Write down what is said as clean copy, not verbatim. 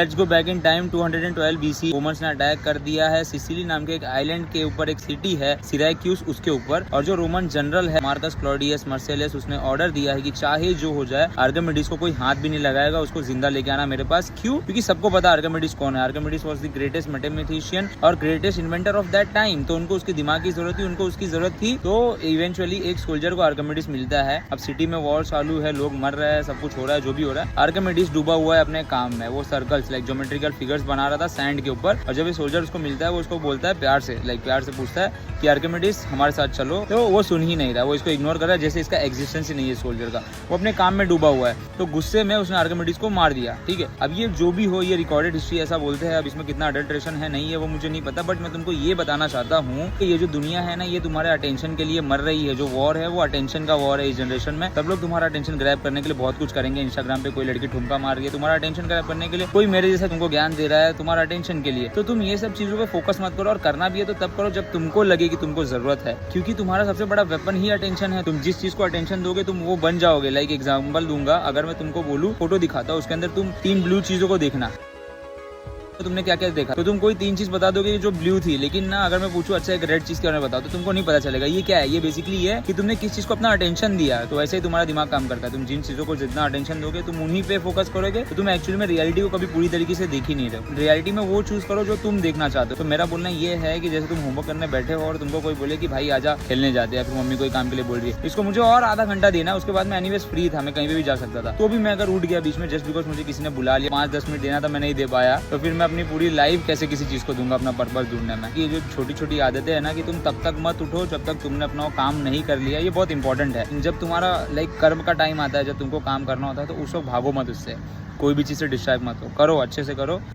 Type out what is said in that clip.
Let's go back in time 212 BC। Romans ने attack कर दिया है सिसिली नाम के एक आइलैंड के ऊपर, एक सिटी है सिराक्यूस, उसके ऊपर। और जो रोमन जनरल है मार्कस क्लॉडियस मार्सेलियस, उसने ऑर्डर दिया है कि चाहे जो हो जाए आर्किमिडीज को कोई हाथ भी नहीं लगाएगा, उसको जिंदा लेके आना मेरे पास। क्यों? क्योंकि सबको पता आर्किमिडीज कौन है। Archimedes was the greatest mathematician और greatest inventor of that time. तो उनको उसके दिमाग की जरूरत थी, उनको उसकी जरूरत थी। तो इवेंचुअली एक सोल्जर को आर्किमिडीज मिलता है। अब सिटी में वॉर चालू है, लोग मर रहे हैं, सब कुछ हो रहा है, जो भी हो रहा है। आर्किमिडीज डूबा हुआ है अपने काम में, वो सर्कल्स लाइक ज्योमेट्रिकल फिगर्स बना रहा था सैंड के ऊपर। और जब ये सोल्जर उसको मिलता है, वो उसको बोलता है प्यार से, प्यार से पूछता है कि आर्किमिडीज हमारे साथ चलो। तो वो सुन ही नहीं रहा, वो इसको इग्नोर कर रहा है, जैसे इसका एग्जिस्टेंस ही नहीं है सोल्जर का। वो अपने काम में डूबा हुआ है। तो गुस्से में उसने आर्किमिडीज को मार दिया। ठीक है, अब ये जो भी हो, ये रिकॉर्डेड हिस्ट्री ऐसा बोलते हैं। अब इसमें कितना अडल्ट्रेशन है नहीं है वो मुझे नहीं पता, बट मैं तुमको ये बताना चाहता हूँ कि ये जो दुनिया है ना, ये तुम्हारे अटेंशन के लिए मर रही है। जो वॉर है वो अटेंशन का वॉर है इस जनरेशन में। सब लोग तुम्हारा अटेंशन ग्रैब करने के लिए बहुत कुछ करेंगे। इंस्टाग्राम पे कोई लड़की ठुमका मार रही है तुम्हारा अटेंशन ग्रैब करने के लिए, कोई मेरे जैसा तुमको ज्ञान दे रहा है तुम्हारा अटेंशन के लिए। तो तुम ये सब चीजों पे फोकस मत करो, और करना भी है तो तब करो जब तुमको लगे कि तुमको जरूरत है। क्योंकि तुम्हारा सबसे बड़ा वेपन ही अटेंशन है। तुम जिस चीज को अटेंशन दोगे तुम वो बन जाओगे। लाइक एग्जांपल दूंगा, अगर मैं तुमको बोलूं फोटो दिखाता हूं, उसके अंदर तुम 3 ब्लू चीजों को देखना, तो तुमने क्या क्या देखा? तो तुम कोई 3 चीज बता दोगे जो ब्लू थी। लेकिन ना अगर मैं पूछूं अच्छा एक रेड चीज के बारे में बताओ, तो तुमको नहीं पता चलेगा ये क्या है। ये बेसिकली ये है कि तुमने किस चीज को अपना अटेंशन दिया। तो ऐसे ही तुम्हारा दिमाग काम करता है। तुम जिन चीजों को जितना अटेंशन दोगे तुम उन्हीं पे फोकस करोगे, तो तुम एक्चुअली में रियलिटी को कभी पूरी तरीके से देख ही नहीं रहे। रियलिटी में वो चूज करो जो तुम देखना चाहते हो। तो मेरा बोलना ये है कि जैसे तुम होमवर्क करने बैठे हो और तुमको कोई बोले कि भाई आजा खेलने जाते हैं, फिर मम्मी कोई काम के लिए बोल रही है, इसको मुझे और आधा घंटा देना है, उसके बाद मैं एनीवेज फ्री था, मैं कहीं पे भी जा सकता था। तो भी मैं अगर उठ गया बीच में जस्ट बिकॉज मुझे किसी ने बुला लिया, 5-10 मिनट देना था, मैं नहीं दे पाया, तो फिर मैं अपनी पूरी लाइफ कैसे किसी चीज को दूंगा अपना पर्पस ढूंढने में। ये जो छोटी छोटी आदतें है ना, कि तुम तब तक मत उठो जब तक तुमने अपना काम नहीं कर लिया, ये बहुत इंपॉर्टेंट है। जब तुम्हारा कर्म का टाइम आता है, जब तुमको काम करना होता है, तो उस वक्त भागो मत उससे, कोई भी चीज से डिस्ट्रैक्ट मत हो, करो अच्छे से करो।